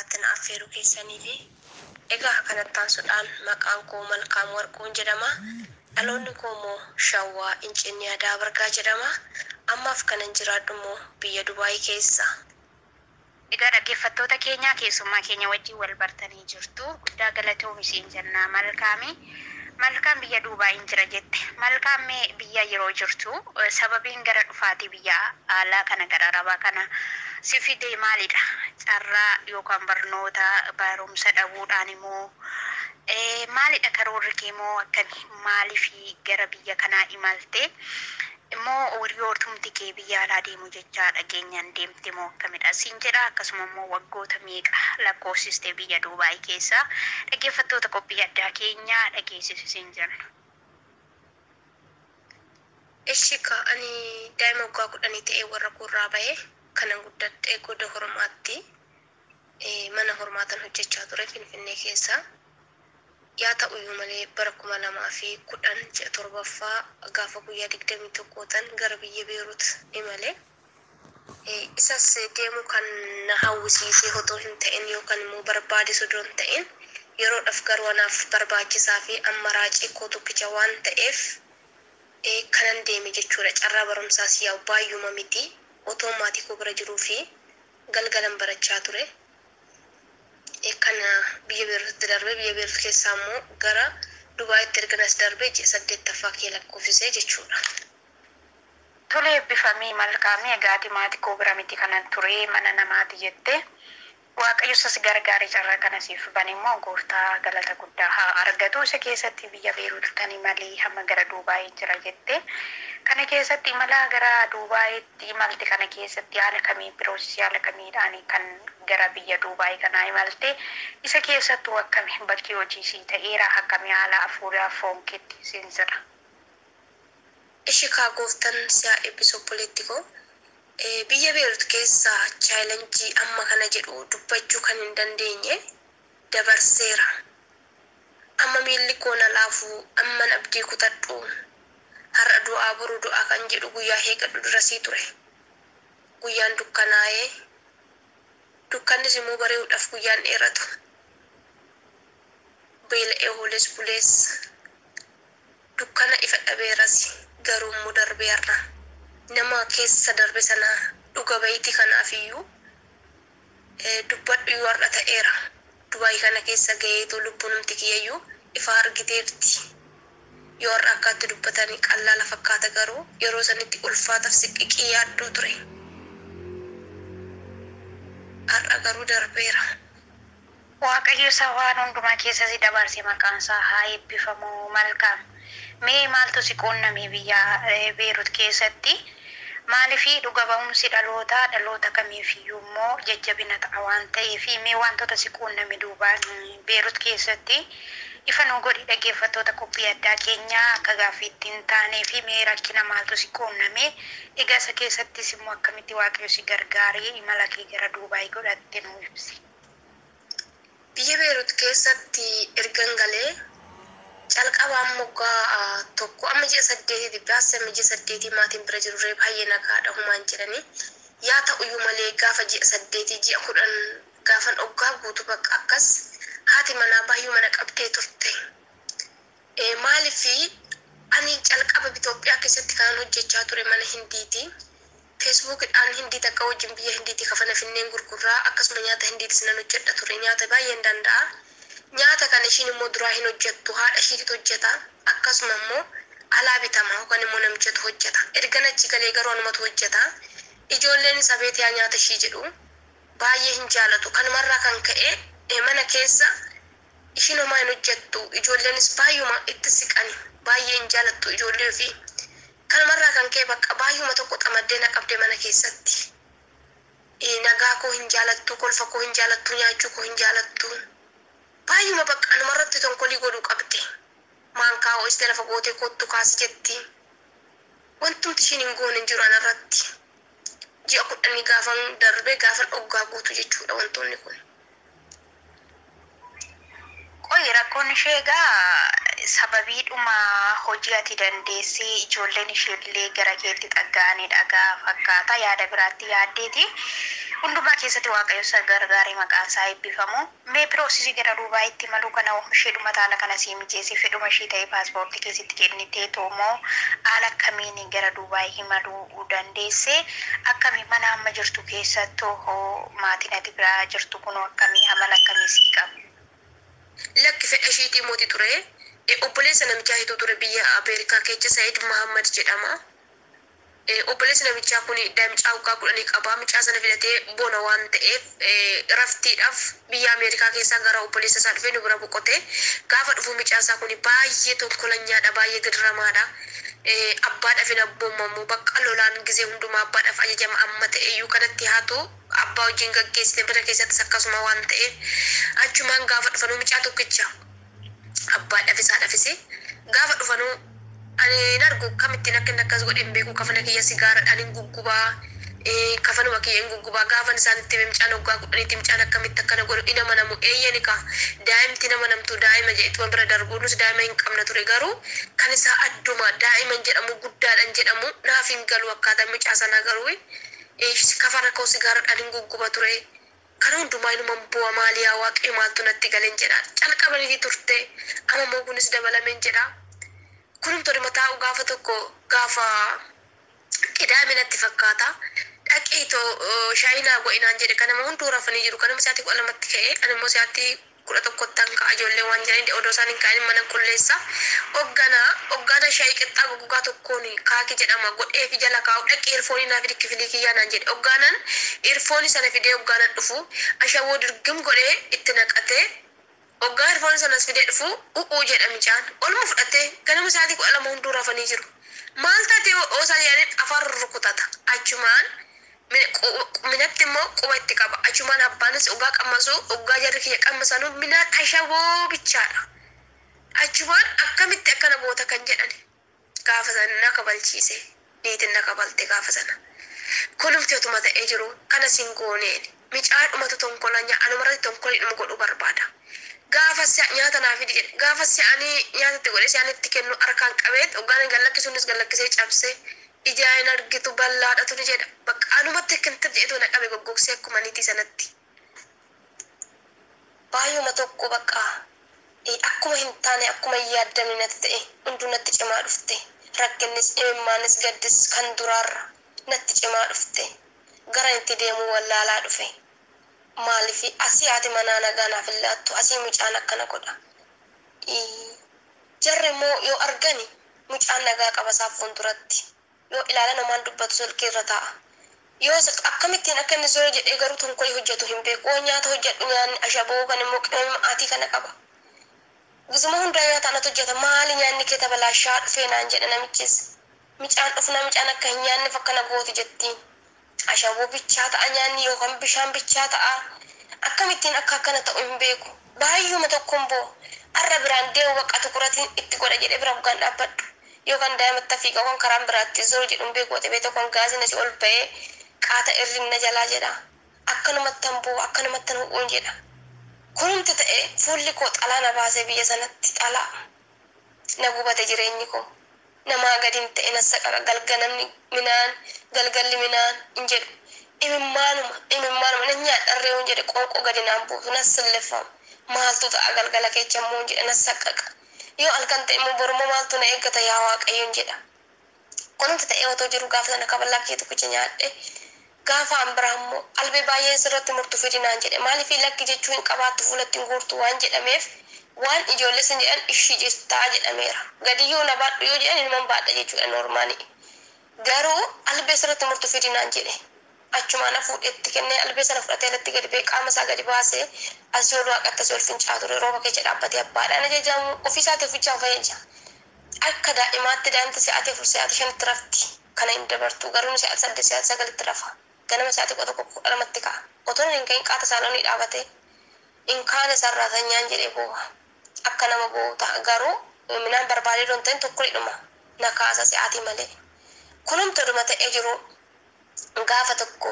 kanaatti na affeeruu keessaniifi egaa kanattaan sudhaan maqaan koo Malkaam Warquun jedhama. Dhaloonni koo immoo Shawwaa Incinni Adaa Bargaa jedhama. Ammaaf kanan jiraadhu immoo biyya Dubaay keessa. Egaa dhaggeeffattoota keenyaa keessummaa keenya wajjin wal bartanii jirtu. Guddaa galatoomaa jennaa Malkaami. Malkaam biyya Dubaay jira jette. Malkaam biyya yeroo jirtu sababiin gara dhufaatii biyya alaa kana gara Arabaa kana si fide maalidha? Carraa yookaan barumsa dhabuudhaan immoo maalidha karoorri kee moo akkami? Maaliif gara biyya kanaa imalte? Immoo hiriyoottumti kee biyya alaa deemu jechaa dhageenyaan deemte moo akkamidha siin jedha. Akkasuma immoo waggoota meeqa lakkoofsiste biyya Dubaay keessa? Dhaggeeffattoota qophii addaa keenyaa dhageessisi siin jenna. Ishika ani daa'ima waggaa 10 ta'ee warra kurraa bahee kanan guddadhee goda hormaatti mana hormaatan hojjechaa ture Finfinnee keessa. Yaa ta'uyyuu malee bara 2017 gaafa guyyaa 21 gara biyya Beerut imale. Isas deemu kan na hawwisiisee otoo hin ta'in yookaan immoo barbaadisuu osoo hin ta'in yeroodhaaf garuu anaaf barbaachisaa fi amma raacii koo tokkicha waan ta'eef kanan deeme jechuudha. Carraa barumsaas yaa baay'uma miti otoo maatii koo bira jiruu fi galgalan barachaa ture. Kana biyya Beerutti darbee biyya Beerut keessaa immoo gara Dubaayitti erganas darbee ji'a 8ffaa kee lakkoofsisee jechuudha. Tole eebbifamii Malkaamii. Egaa maatii koo bira miti kanan ture mana namaati jette. Waaqayyo sas gargaaree carraa kana siif bane immoo gooftaa galata guddaa haa argatu. Isa keessatti biyya Beerut kan imalee hamma gara Dubaay jira jette. Kana keessatti imala gara Dubaayitti imalte kana keessatti haala kamii biroos haala kamiidhaan kan gara biyya Dubaay kana imalte? Isa keessattuu akkami bakki hojii sii ta'eera? Akkamii haala afuuraa foonkeetti siin jira? Ishika gooftan si'a eebbisoo politikoo. Biyya Beerut keessa chaalenjii amma kana jedhu dubbachuu kan hin dandeenye dabarseera. Amma miilli koo na laafu amman abdii kutadhu. Har'a du'aa boruu du'aa kan jedhu guyyaa eegadhu durasii ture. Guyyaan dukkanaa'ee dukkannis immoo bareeduudhaaf guyyaan dheeratu. Beela'ee hooles bulees dukkana ifa dhabeeras garuu immoo darbeerra. Nama keessa darbe sana dhuga bayitii kanaafiyyuu dubbadhu yoo har'a ta'eera. Dubaay kana keessa ga'eetu lubbuun humti kiyyayyuu ifa argiteerti. Yoo har'a akkaatti dubbatanii qallaala fakkaata garuu yeroo sanitti ulfaataaf siqiqii yaaddoo ture. Har'a garuu darbeera. Waaqayyo isa waan hundumaa keessa si dabarse maqaan isaa haa eebbifamu. Malkaam. Mee maaltu si quunname biyya Beerut keessatti? Maaliif dhuga ba'umsi dhaloota kamiifiyyuu immoo jajjabina ta'a waan ta'eef mee wantoota si quunname Beerut keessatti ifa nu godhi dhaggeeffattoota qophii addaa keenyaa akka gaaffiitti hin taanee fi mee rakkina maaltu si quunname? Egaa isa keessattis immoo akkamitti waaqayyo si gargaaree imala kee gara Dubaay godhatte nu ibsi. Biyya Beerut keessatti ergan galee calqabaan moggaa tokko amma ji'a 8 baasee amma ji'a 8 maatiin bira jiru ree baay'ee nagaadha humaan jedhanii. Yaa ta'uyyuu malee gaafa ji'a 8 ji'a 10 gaafan oggaa guutuu bakka akkas haati manaa baay'ee mana qabdee turte. Maaliif ani calqaba Itoophiyaa keessatti kan hojjechaa ture mana Hindiiti. Facebookidhaan Hindii takka wajjin biyya Hindiitii kafana finneen gurguraa akkasuma nyaata Hindiitis nan hojjedha ture. Nyaata baay'een danda'a. Nyaata kana ishiin immoo duraa hin hojjettu, haadha ishiitu hojjeta. Akkasuma immoo alaa bitama yookaan immoo namichatu hojjeta. Ergan achi galee garuu anumatu hojjeta. Ijoolleen sabeet yaa nyaata ishii jedhu baay'ee hin jaalatu. Kanumarraa kan ka'e mana keessa ishiin homaa hin hojjettu. Ijoolleenis baay'uma itti siqani. Baay'ee hin jaalattu ijoollee fi kanumarraa kan ka'e bakka baay'uma tokko xamaddee na qabde mana keessatti. Nagaa koo hin jaalattu, kolfa koo hin jaalattu, nyaachuu koo hin jaalattu. Baay'uma bakka anumarratti tonkolii godhuu qabde. Maankaa ho'iste lafa gootee kottu kaas jetti. Wantumti ishiin hin goone hin jiru anarratti. Ji'a 10 gaafan darbee gaafan dhoggaa guutu jechuudha wantoonni kun. Qoyi rakkoon ishee egaa sababiidhuma hojii ati dandeessee ijoolleen isheellee gara keetti xaggaa'anii dhagaa fakkaata yaada biraatti yaaddeeti. Hundumaa keessatti waaqayyo isa gargaaree maqaan isaa eebbifamu. Mee piroosisii gara Duubaayitti maluu kana isheedhuma taala kana sii mijeessee fedhuma ishee ta'ee paaspoortii keessatti kennitee toomoo haala akkamiin gara Duubaayii imaluu dandeessee akkamii mana amma jirtu keessattuu hoo maatiin ati biraa jirtu kun akkamii amala akkamii sii qabu? Lakki fedha isheetii mootii ture. Obboleessa namichaa hituu ture biyya Ameerikaa keessa Said Muhammad jedhama. Obboleessi namichaa kun daa'imchaa waggaa 10 qaba. Mucaa sana filatee bona waan ta'eef raftiidhaaf biyya Ameerikaa keessaa gara obboleessa isaa dhufee nu bira boqote. Gaafa dhufu mucaa isaa kun baay'ee tokkolanyaadha, baay'ee gidiramaadha. Abbaadhaaf hin abboomamu bakka lolaan gizee hundumaa abbaadhaaf ajajama amma ta'e iyyuu kanatti haatu abbaa wajjin gaggeessite bira keessattis akkasuma waan ta'eef achumaan gaafa dhufanuu mucaa tokkicha abbaadhaaf isaadhaafis gaafa dhufanuu ani nargu kamittiin akka inni akkas godhe hin beeku. Kafana kiyya sigaaradhaan hin guggubaa, kafanuma kiyya hin guggubaa. Gaafan isaanitti mucaan waggaa 10 mucaan akkamitti akkana godhu inni amanamu eeyyani ka daa'imti nama namtu daa'ima jedhama bira darbu. Nus daa'ima hin qabna ture garuu kan isaa adduma daa'iman jedhamu guddaadhaan jedhamu naaf hin galu akkaataa mucaa sanaa garuu kafana koo sigaaradhaan hin gugguba ture. Kana hundumaa inuma bu'a maaliyaa waaqee maaltu natti galeen jedha. Calqabanii turte amma moo kunis dabalameen jedha. Kunum tori mataa gaafa tokko gaafa qidaame natti fakkaata. Dhaqeetoo shaayinaa godhinaan jedhe kanama hunduu rafanii jiru. Kanama isaatti 12tti ka'e animmoo isaatti 11 ka'a ijoollee waan jiraniin odoo isaan hin kaa'in mana qulleessa. Hoggana shaayii qixxaa guggugaa tokkoon kaakii jedhama godhee fi jala kaa'u dhaqee irfoonii naaf fidi kifilii kiyyaa naan jedhe. Hoggaanan irfoonii sana fidee hoggaanan dhufu ashawoo dirgim godhee itti naqatee Oggaa irfoon sanas fidee dhufu u'uu jedha mucaan. Olma fudhatee ganama isaatii 12 hunduu rafanii jiru. Maal taatee osoo yaaniin afaan rukutata. Achumaan minatti immoo quba itti qaba. Achumaan abbaanis oggaa qammasu oggaa jarri kiyya qammasanu minaan ashawoo bichaadha. Achumaan akkamitti akkana boota kan jedhani. Gaafa sana na kabalchiise. Niitiin na kabalte gaafa sana. Kunumti otuma ta'ee jiru kana singooneen. Micaa dhumatu tonkolanya anumarratti tonkolii dhuma godhuu barbaada. Gaafa nyaata naaf fidi jedhe. Gaafa ani nyaatatti godhe si'anitti kennu harkaan qabeet hoggaan gallakkisuunis gallakkisee cabsee ijaa hin argitu bal'aadhatu ni jedha. Bakka anumatti kintir jedhetu na qabe goggogsee akkuma niitii sanatti. Baay'uma tokko bakka akkuma hin taane akkuma hin yaaddamne natti ta'e hunduu natti cimaa dhufte. Rakkinnis imimmaanis gaddis kan duraarra natti cimaa dhufte. Gara itti deemuu wallaalaa dhufe. Maaliif asii haati manaa nagaa naaf illattu asii mucaan akkana godha. Jarri immoo yoo argani mucaan nagaa qaba isaaf fuulduratti yoo ilaala namaan dubbatu sulkii irra taa'a. Yoo akkamittiin akka inni zora jedhee garuu tonkolii hojjetu hin beeku. Oo nyaata hojjedhu nyaanni ashaboo kan immoo qimama maatii kana qaba. Gizuma hundaa nyaata anatu hojjeta maali nyaanni kee tabalaashaa dhufee naan jedha namichis. Mucaan dhufna mucaan akka hin nyaanne fakkana gooti jettiin. Ashaboo bichaa ta'a nyaanni yookaan bishaan bichaa ta'a. Akkamittiin akka akkana ta'u hin beeku. Baay'uma tokkoon boo har'a biraan deemu bakka tukuratiin itti godha jedhee bira bugaan dhaabbadhu. Yookaan daa'imatti fiigaa waan karaan biraatti zoro jedhu hin beeku. Otebee tokkoon gaasiin asii ol ba'ee qaata irrinna jalaa jedha. Akkanumatti hambuu akkanumatti hu'uun jedha. Kunumti ta'ee fuulli koo xalaa na baasee biyya sanatti xalaa. Na gubate jireenyi koo. Namaa gadiin ta'e na saqa galganamni minaan galgalli minaan hin jedhu. Imimmaanuma na nyaadharree hin jedhe qoonqoo gadi naan buusu na silleffama. Maaltu ta'a galgala keessa immoo hin jedhe na saqqaqa. Yoo halkan ta'e immoo boruma maaltu na eeggata yaa waaqayyo hin jedha. Kunumti ta'ee otoo jiru gaafa sana kaballaa kee tokkicha nyaadhe. Gaafa ambiraa immoo albee baay'ee sirratti murtu fidinaan jedhe. Maaliif lakki jechuu hin qabaattu fuulatti hin guurtu waan jedhameef waan ijoollee sin jedhan ishii jistaa jedhameera. Gadiyyuu na baadhu yoo jedhan ilman baadha jechuudha noormaali. Garuu albee sirratti murtu fidinaan jedhe. Achumaan fuudhetti kennee albee sana fudhatee latti gadi ba'ee qaama isaa gadi baasee asii ol waaqatti asii ol fincaa ture rooba keessa dhaabbatee abbaadhaan ajajamu ofiisaatii ofichaan fayyada. Akka daa'imaatti daa'imti si'aatii 4 si'aatii 5 rafti. Kana hin dabartu garuu si'aatii 8 si'aatii 9 rafa. Ganama si'aatii 12 ka'a. Otoo hin gahin qaata saaloonii dhaabatee in kaane sarraa sanyaan jedhee boo'a. Akka nama boota garuu minaan barbaadee doon ta'in tokkolidhuma na kaasa si'aatii malee. Kunumti dhuma ta'ee jiru gaafa tokko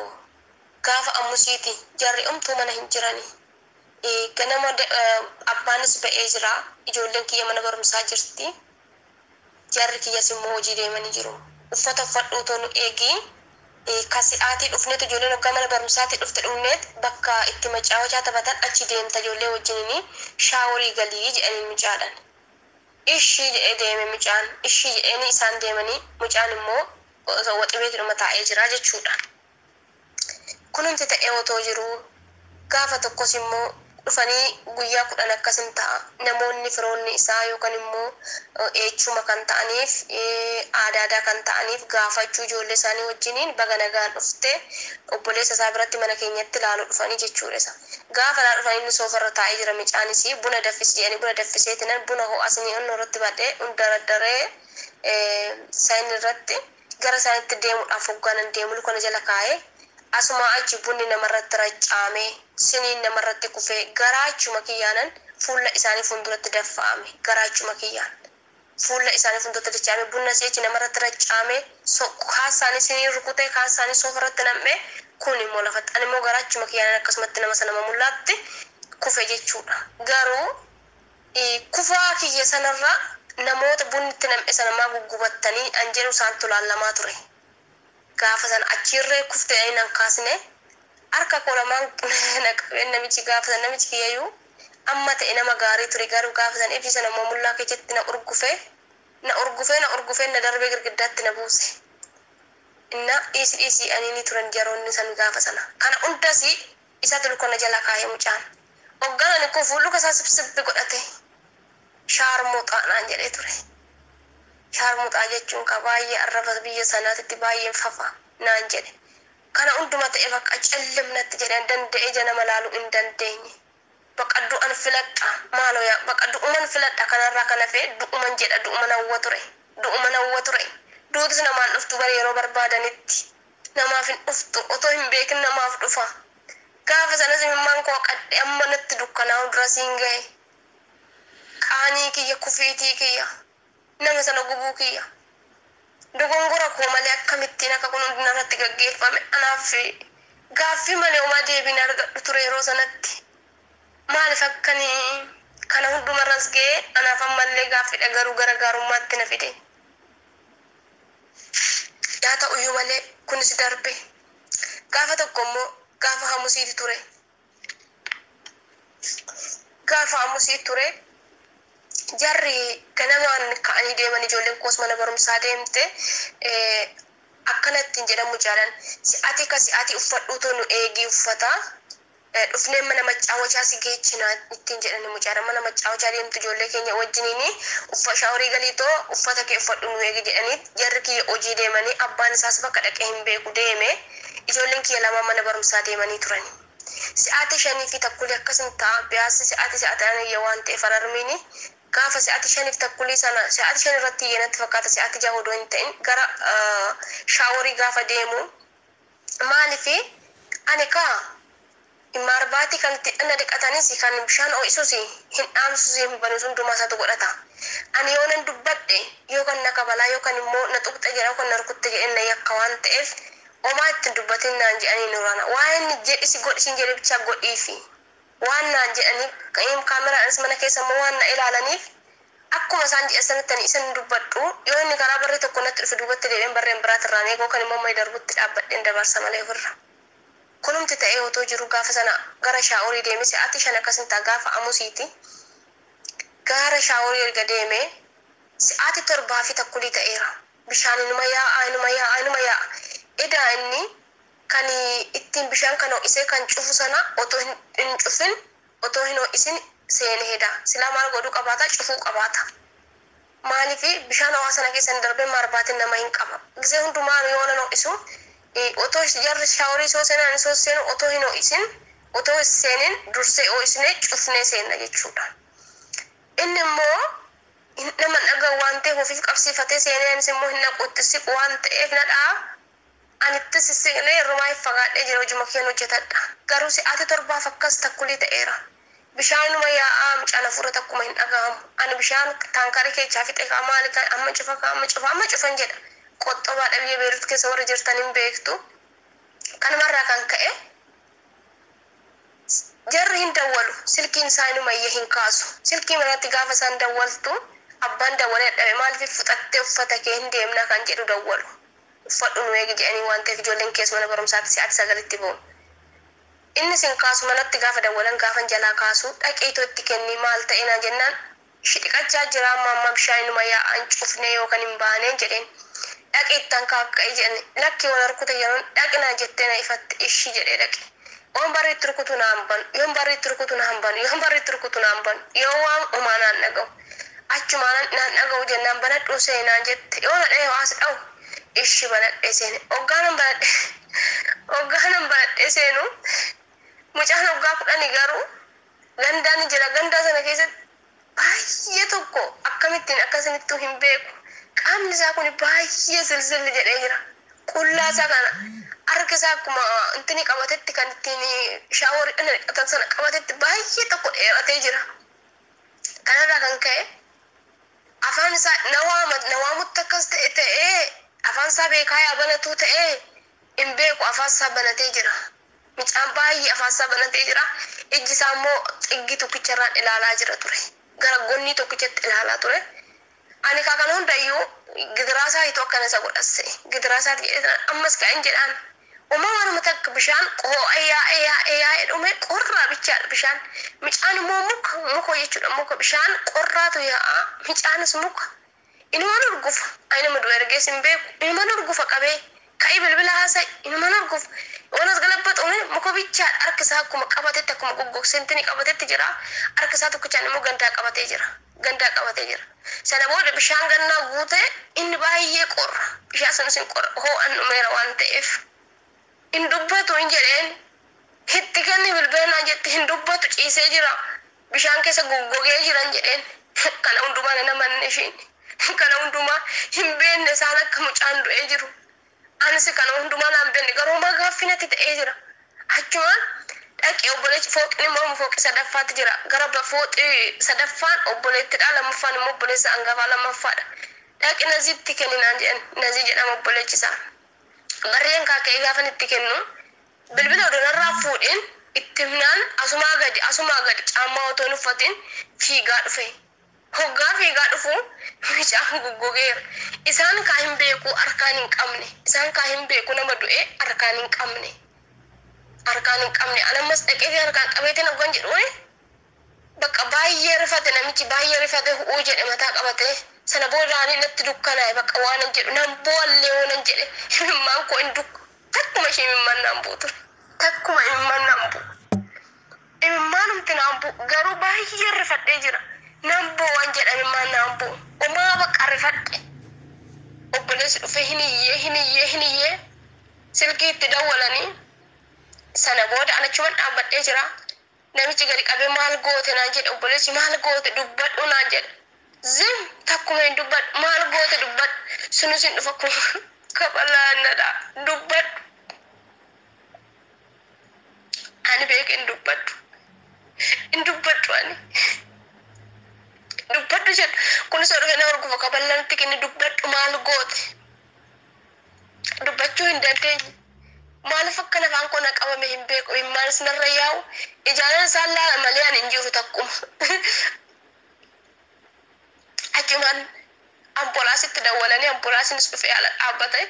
gaafa ammusiiti jarri umtuu mana hin jirani. ganama abbaanis ba'ee jira ijoolleen kiyya mana barumsaa jirti jarri kiyyas immoo hojii deemanii jiru uffata uffadhu otoo nu eegi kasi'aatii dhufneet ijoolleen hoggaa mana barumsaatti dhufte dhufneet bakka itti macaawachaa taphatan achi deemta ijoollee wajjinini shaaworii galii jedhanii mucaadhan ishii jedhee deeme mucaan ishii jedheeni isaan deemanii mucaan immoo waxabeetuma taa'ee jira jechuudha kunumti ta'ee otoo jiru gaafa tokkos immoo dhufanii guyyaa 10 akkasin ta'a namoonni firoonni isaa yookaan immoo eechuma kan ta'aniif aadaa kan ta'aniif gaafachuu ijoollee isaanii wajjiniin baga nagaan dhufte obboleessa isaa biratti mana keenyatti ilaaluu dhufanii jechuudha isa gaafa laa dhufanii inni soofarra taa'ee jira mucaanis buna daffis jedhanii buna daffiseetinan buna ho'asanii onnoo irratti badhee hundararee saayinii irratti gara isaanitti deemuudhaaf hoggaanan deemu lukana jala kaa'ee asuma achi bunni namarratti raccaame siniin namarratti kufee garaachuma kiyyaanan fuula isaanii fuulduratti daffa'ame garaachuma kiyyaan fuula isaanii fuulduratti dachaame bunna seechi namarratti raccaame kaasaanii siniin rukutee kaasaanii soofarratti nam'ee kun immoo lafatti ani immoo garaachuma kiyyaanan akkasumatti nama sana mamullaatti kufe jechuudha garuu kufaa kiyya sanarra namoota bunnitti nam'e sanamaa guggubattanii an jedhu isaantu laallamaa ture gaafa sana achirree kuftee ani nan kaasne harka kolamaan naqabeen namichi gaafa sana namichi kiyyayyuu amma ta'e nama gaarii ture garuu gaafa sana ibsi sana immoo mullaa keessatti na urgufee na darbee girgiddaatti na buuse inna dhiisi ani ni turan jaroonni san gaafa sana kana hundas isa dulkona jala kaayee mucaan hogganani kun fuulluka isaa sibsibbi godhate shaarmuuxaa naan jedhee ture shaarmuuxaa jechuun ka baay'ee arraba biyya sanaatitti baay'een fafa naan jedhe kana hunduma ta'e bakka callimnatti jedhan danda'ee jana malaalu hin dandeenye baqaddu an filadha maaloo yaa baqaddu uman filadha kanarraa kana fee du'uman jedha du'uman hawwa ture duutis namaan dhuftu bara yeroo barbaadanitti namaaf hin dhuftu otoo hin beekin namaaf dhufa gaafa sanas imimmaan koo qadhe amma natti dukkanaa'u dura siin ga'e qaanii kiyya kufiitii kiyya nama sana gubuu kiyya dogongora koo malee akkamittiin akka kun hundina irratti gaggeeffame anaaf gaaffii malee homaa deebiin argadhu ture yeroo sanatti maaliif akkanii kana hundumarras ga'e anaaf ammallee gaaffiidha garuu garaagarummaatti na fide yaa ta'uyyuu malee kunis darbe gaafa tokko immoo gaafa hamusiiti ture gaafa hamusii ture jarri ganamaan ka'anii deeman ijoolleen koos mana barumsaa deemte akkanattiin jedhamu jaalan si'aati uffadhuutu nu eegii uffata dhufneen mana macaawachaa si geechinaa ittiin jedhani mucaaran mana macaawachaa deemtu ijoollee keenya wajjiniini shaaworii galiitoo uffata kee uffadhu nu eegi jedhanii jarri kiyya hojii deemanii abbaan isaas bakka dhaqee hin beeku deeme ijoolleen kiyya lama mana barumsaa deemanii turani si'aati 5 fi takkulii akkasin ta'a biyaasi si'aati waan ta'e fararmiini gaafa si'aati 5 fi takkulii sana si'aati 5 irratti yeenatti fakkaata si'aati 6 odoo hin ta'in gara shaaworii gaafa deemu maalifi ani kaa imarbati kan ana dhiqatanis kan bishaan ho'isuusi hin dhaamsuusi hin banuus hundumaa isaatu godhata ani yoo nan dubbadhe yookaan na kabalaa yookaan immoo na tuqxe jedha yookaan na rukutte jedheen na yakka waan ta'eef homaa ittiin dubbatin naan jedhanii nurana waan inni jedhisi godhisin jedhe bicha godhiifi waan naan jedhanii kaameraanis mana keessa immoo waan na ilaalaniif akkuma isaan jedhasanittani isan dubbadhu yoo inni karaa barree tokko natti dhufe duubatti deebiin barreen biraatirraan eegoo kan immoo may darbutti dhaabbadheen dabarsa malee ofirra kunumti ta'ee otoo jiru gaafa sana gara shaaworii deeme si'aati 5 akkasin ta'a gaafa amusiiti gara shaaworii erga deeme si'aati 7 fi takkulii ta'eera bishaan inuma yaa'a edaa inni kan ittiin bishaan kan ho'isee kan cufu sana otoo hin cufin otoo hin ho'isin seene heda silaa maal godhuu qabaata cufuu qabaata maaliifi bishaan hawaa sana keessan darbee marbaatiin nama hin qaba gisee hundumaa yoo nan ho'isu otoo jarri shaaworii soo seenu otoo hin ho'isin otoo seenin dursee ho'isne cufnee seenna jechuudha inni immoo nama dhagaa waan ta'eef ofiif qabsiifatee seenee anis immoo hin naquutti siqu waan ta'eef nadhaa anitti sissiqlee irrumaa hin fagaadhee jira hojii makiin hojjetadha garuu si'aati 7 akkas takkulii ta'eera bishaanuma yaa'aa mucaan hafuura takkuma hin dhaga'amu ani bishaan taankara keechaa fixe maali kan amma cufan jedha qoxxobaa dhabiyee beeruut keessa warri jirtan hin beektu kanumarraa kan ka'e jarri hin dawwalu silkiin isaanuma iyyee hin kaasu silkii manatti gaafa isaan dawwaltu abbaan dawwalee dhabe maaliif fudhattee uffata kee hin deemna kan jedhu dawwalu uffadhu nu eegi jedhanii waan ta'eef ijoolleen keessa mana barumsaatti si'aati sagalitti ba'u inni sin kaasu manatti gaafa dawwalan gaafa jalaa kaasu dhaqiitoo itti kennii maal ta'e naan jennaan shiqachaa jira amma bishaanuma yaa'an cufnee yookaan hin baaneen jedheen dhaqiittan kaakka'ee jedhani lakki wal harkuta yeroon dhaqinaa jettee na ifatte ishii jedhee dhaqe on bari turkutu namban yon bari turkutu namban yon bari turkutu namban yoo waan umaanaan dhaga'u achumaan naan dhaga'u jennaan banadhu seenaan jette yoo na dhee waas dha'u ishii banadhee seene hoggaanan banadhee seenu mucaan hoggaa kudhanii garuu gandaan jira gandaa sana keessatti baay'ee tokko akkamittiin akkasanittuu hin beeku qaamni isaa kun baay'ee silsilli jedhee jira qullaa isaa kana harka isaa akkuma intini qabatetti kan ittiin shaaworii dhiqatan sana qabatetti baay'ee tokko dheeratee jira kanarraa kan ka'e afaan isaa nawaamutti akkas ta'ee afaan isaa beekaa yaa banatuu ta'ee hin beeku afaan isaa banatee jira mucaan baay'ee afaan isaa banatee jira ijji isaa immoo xiggi tokkicharraan ilaalaa jira ture gara gonni tokkichatti ilaalaa ture ani kaa kana hundayyuu gidiraasaa hiitu akkana isa godhasse gidiraasaa ammas ka'in jedhaan umamanuma takka bishaan qoo'ayyaa dhume qorraa bichaadha bishaan mucaan immoo muka jechuudha muka bishaan qorraatu yaa'a mucaanis muka inuma nurgufa aynama du'e ergees hin beeku inuma nurgufa qabee ka'ii bilbila haasa'e inuma nurgufa onas galabbaxume muka bichaadha harka isaa akkuma qabatetti akkuma goggogseentini qabatetti jira harka isaa tokkichaan immoo gandaa qabatee jira sana booda bishaan gannaa guute inni baay'ee qorra bishaan sanas hin qorra hoo'an dhumeera waan ta'eef hin dubbatu hin jedheen hitti ganni bilbilanaa jette hin dubbatu ciisee jira bishaan keessa goggogee jiran jedheen kana hundumaa nana manne ishiin kana hundumaa hin beenne isaan akka mucaan du'ee jiru anis kana hundumaa naan beenne garuu maa gaaffinatti ta'ee jira achumaan dhaqee obboleechi fooqni immoo fooqi sadaffaatti jira gara fooqi sadaffaan obboleettidha lammaffaan immoo obboleessa hangafaa lammaffaadha dhaqi naziitti kenninaan jedhan nazii jedhama obboleechi isaa barreen kaaka'ee gaafan itti kennu bilbila odonarraa fuudheen itti himnaan asumaa gadi caammaa otoo hin uffatin fiigaa dhufe hoggaa fiigaa dhufu mucaan goggogeera isaan kaa hin beeku harkaan hin qabne isaan kaa hin beeku nama du'e harkaan hin qabne anammas dhaqeefi harkaan qabeetiin hoggan jedhu bakka baay'ee rifate namichi baay'ee rifate hu'uu jedhe mataa qabate sana boodaanii natti dukkanaa'e bakka waan hin jedhu nan boollee waan jedhe himimmaan koo hin dukka takkuma ishee himimmaan naan bu'u ture takkuma himimmaan naan bu'u himimmaan humti naan bu'u garuu baay'ee rifadhee jira nan bu'u waan jedha himimmaan naan bu'u homaa bakka rifadhe obboleessi dhufe hin iyyee silkii itti dawwalanii sana booda anachuman dhaabbadhee jira namichi gadi qabee maal goote naan jedhe obboleessi maal goote dubbadhu naan jedhe zim takkuma hin dubbadhu maal goote dubbadhu sunus hin dhufa kun kabalaannadha dubbadhu ani beeke hin dubbadhu ani dubbadhu jedhu kunis dhufe na horgufa kabalaanitti kenni dubbadhu maal goote dubbachuu hin dandeenye maaliif akkana afaan koo na qabame hin beeku himmaanis narra yaa'u ijaanan isaan laala malee ani hin jiru takkuma achumaan ambulaasitti dawwalanii ambulaasiinis dhufee ala dhaabbate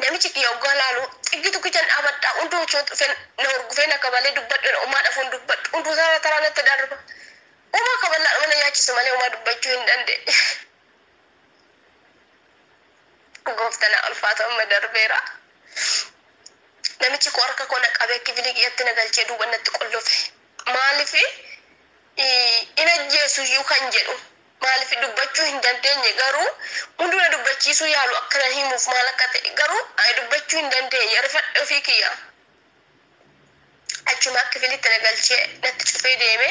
namichi kiyya hoggaa laalu xiggi tokkichaan dhaabadhaa hunduu dhufe na horgufee na kabalee dubbadhu umaa dhafuun dubbadhu hunduu taraa natti darba umaa kaballaa dhuma na nyaachisu malee umaa dubbachuu hin dandeenye gooftana ulfaata amma darbeera namichi koo harka koo na qabee kifilii kiyyatti na galchee duuba natti qollofe maaliif in ajjeesuyyuu kan jedhu maaliif dubbachuu hin dandeenye garuu hunduu na dubbachiisuu yaalu akkana himuuf maal akka ta'e garuu ani dubbachuu hin dandeenye rifadhe ofii kiyya achuma kifilitti na galchee natti cufee deeme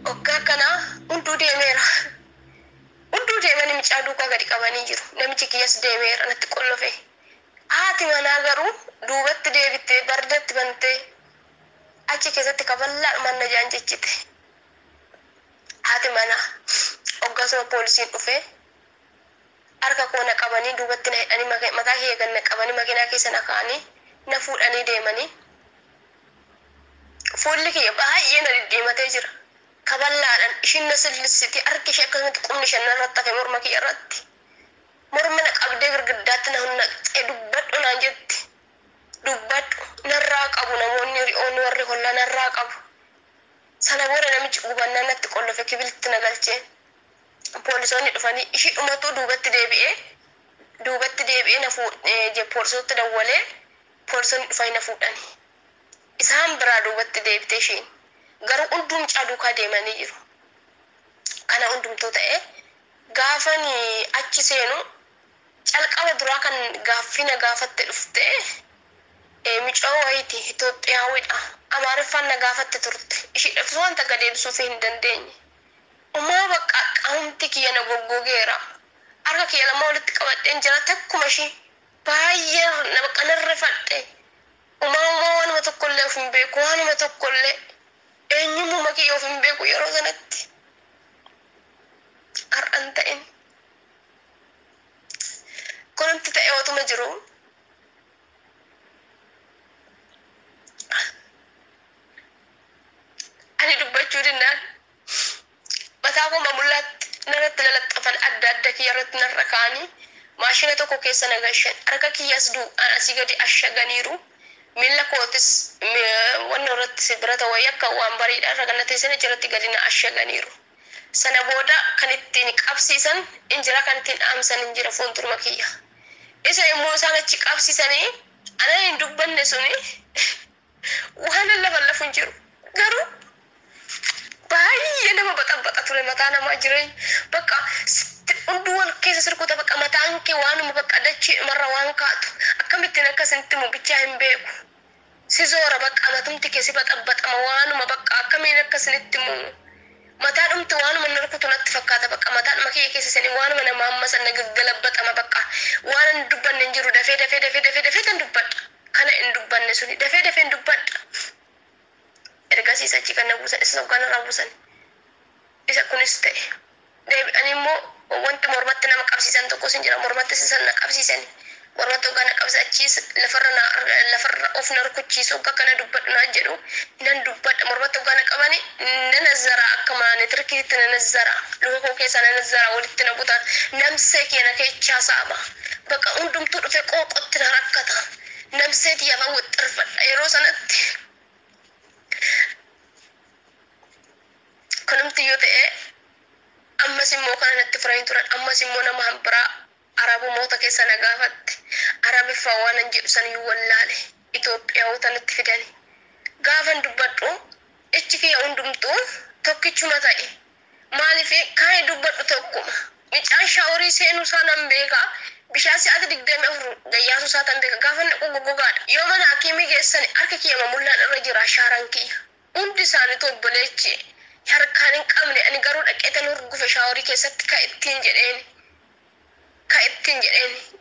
hoggaa kanaa hunduu deemeera hunduu deemanii mucaa duukaa gadi qabanii jiru namichi kiyyas deemeera natti qollofe haati manaa garuu duubatti deebittee bardatti bantee achi keessatti kaballaa manna jaan jechite haati manaa hoggasuma poolisiin dhufee harka koo na qabanii duubatti na hidhanii mataa kiyya na qabanii makiinaa keessa na kaa'anii na fuudhanii deemanii Fuulli kiyya baay'ee na diddiimatee jira. Kaballaadhaan ishiin na sillissiti harki ishee akkasumatti qubni ishee narratti hafe morma kiyya irratti. Morma na qabdee girgiddaatti na hunnaqxee dubbadhu naan jetti. Dubbadhu narraa qabu namoonni ri'oonni warri hollaa narraa qabu. Sana booda namichi gubannaan natti qollofe kibiltti na galchee. Poolisoonni dhufanii ishii dhumattuu duubatti deebi'ee na fuudhee poolisoota dawwalee poolisoonni dhufanii na fuudhanii. Isaan biraa duubatti deebite ishiin. Garuu hundum caaduukaa deemanii jiru. Kana hundumtuu ta'ee gaafan achi seenu calqaba duraa kan gaaffina gaafatte dhuftee micoo wayiiti Itoophiyaawidha. Amaariffaan na gaafatte turte. Ishii dhuftu wanta gadeebisuuf hin dandeenye. Umaa bakka qaamti kiyya na goggogeera. Harka kiyya lama walitti qabadheen jira takkuma ishii baay'ee na bakka narrifadhe. Umaa waanuma tokkollee of hin beeku waanuma tokkollee eenyummaa kiyya of hin beeku yeroo sanatti. Har'an ta'in. Kunumti ta'e otuma jiru. Ani dubbachuu dinnaan mataa koo mamullaatti narratti lalaxxafan adda adda kiyya irratti narra kaanii maashina tokko keessa na gashan harka kiyyas asii gadi ashaganiiru miila kootis wanna irratti birata wayii akka waan bariidha irra ganna teessine jalatti gadi na ashaganiiru. Sana booda kan ittiin qabsiisan injira kan ittiin dhaamsan injira fuulduruma kiyya. Isa immoo isaan achi qabsiisanii ana hin dubbanne suni waan lafa hin jiru. Garuu baay'ee nama baxabbaxa ture mataa namaa jireenya. Bakka hunduu wal keessa sirkuta bakka mataan kee waanuma bakka dachee marra waan kaatu akkamittiin akkasitti mubichaa hin beeku. Si zoora bakka matumti kee si baxabbaxama waanuma bakka akkamiin akkasinitti muu. Mataa dhumti waanuma narkutu natti fakkaata bakka mataan makiyya keessa sanii waanuma nama ammasan na gaggalabbaxama bakka waan hin dubbanne hin jiru dafee tan dubbadha. Kana hin dubbanne suni dafee hin dubbadha. Ergasii achi kan na buusan isa kan irraa buusan. Isa kunis ta'e. Deebi'anii immoo wanti mormatti nama qabsiisan tokkos hin jira. Mormatti sisan na qabsiisani. Mormatti hoggaa na qabsiisachiis lafarra of na rukuchiisu hoggaa kana dubbadhu naan jedhu nan dubbadha. Mormatti hoggaa na qabani na nazzara akka maanetirkiitti na nazzara. Luka koo keessaa na nazzara walitti na butan. Namsee keenya keechaa saama. Bakka hundumtuu dhufe qooqotti na rakkata. Namseeti yaafaa wixxirfadha yeroo sanatti. Kunumti yoo ta'e ammas immoo kana natti furahin turan ammas immoo nama hambiraa arabumoota keessa na gaafatte arabiffaa waan an jedhu san iyyuu wallaale Itoophiyaawota natti fidani gaafan dubbadhu ichi kiyya hundumtuu tokkichuma ta'e maaliif kaa'ee dubbadhu tokkuma micaan shaaworii seenuu isaa nan beeka bishaan si'aati 24 gayyaasuu isaa tan beeka gaafan naqu goggogaadha yoo mana hakiimii geessani harka kiyya mamullaan irra jira shaaraan kiyya hundi isaaniitu obboleechi harkaan hin qabne ani garuu dhaqeetan urgufe shaaworii keessatti ka ittiin jedheeni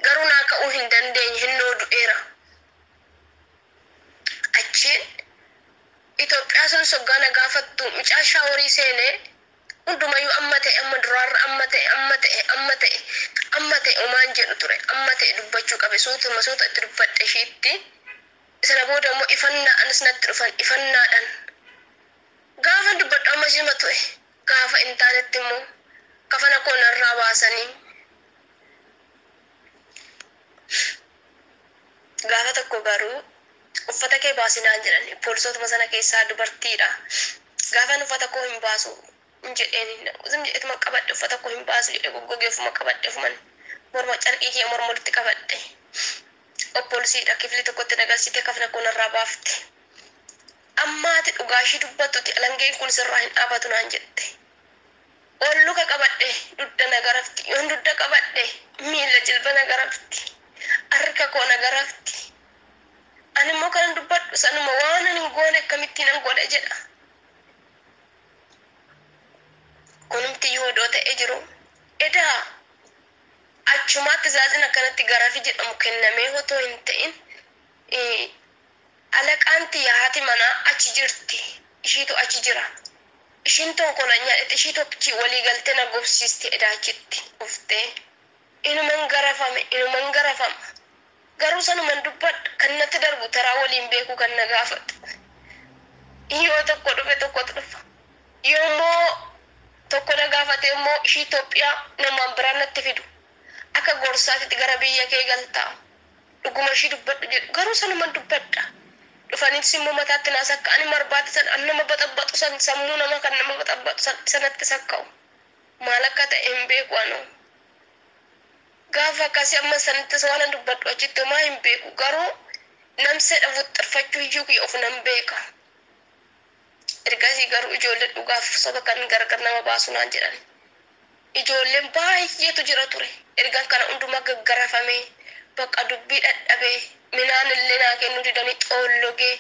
garuu naa ka'uu hin dandeenye hinnoo du'eera. Achiin Itoophiyaa sun soggaa na gaafattu micaa shaaworii seenee hundumayyuu amma duraarra amma ta'e omaan jedhu ture amma ta'e dubbachuu qabe suutuma suuta itti dubbadhe ishiitti sana booda immoo ifannaa anis natti dhufan ifannaadhaan gaafa dubbadhu amma shima tu'e gaafa hin taanetti immoo kafana koo narraa baasanii gaafa tokko garuu uffata kee baasinaan jedhani poolisootuma sana keessaa dubartiidha gaafa uffata koo hin baasu hin jedheen jedhetuma qabadhe uffata koo hin baasu jedhe goggogeeffuma qabadhe fuman morma carqii kee morma walitti qabadhe poolisiidha kifli tokkotti nagalsite kafana koo narraa baafte ammaati dhugaashii dubbattuti alangeen kun sirraa hin dhaabatu naan jette olluka qabadhe dudda nagarafti yoon dudda qabadhe miila jilba nagarafti harka koo nagarafti ani immoo kan dubbadhu sanuma waan ani goone akkamittiin an godha jedha kunumti yoo ta'e jiru edaa achumaatti zaazin akkanatti garafi jedhamu kennamee otoo hin ta'in alaqaanti yaati mana achi jirti ishiitu achi jira ishiin tonkola nyaadhete ishii tokkichi walii galtee na gobsiiste edaachitti uftee inuman garafama garuu sanuman dubbadha kan natti darbu taraa waliin beeku kan na gaafatu Yoo tokko dhufe tokkotu dhufa. Yoommoo tokko na gaafate immoo ishii Itoophiyaa namaan biraan natti fidu. Akka gorsaatitti gara biyya kee galtaa. Dhuguma ishii dubbadhu jedhu garuu sanuman dubbadha. Dhufaniitis immoo mataatti naas akka ani marbaate san an nama baxabbatu san sammuu nama kan nama baxabbatu san sanatti sakka'u. Maal akka ta'e hin beeku anoo. Gaafa akkasii amma sanittis waan dubbadhu achitti homaa hin beeku garuu namseedha wuxxirfachuu iyyuu kiyya of nan beeka. Ergasii garuu ijoolleen dhugaaf soba kan gargar nama baasu naan jedhan. Ijoolleen baay'eetu jira ture. Ergaan kana hundumaa gaggarafamee bakka dubbii dhadhabee minaan illee naa kennuu didanii xoollogee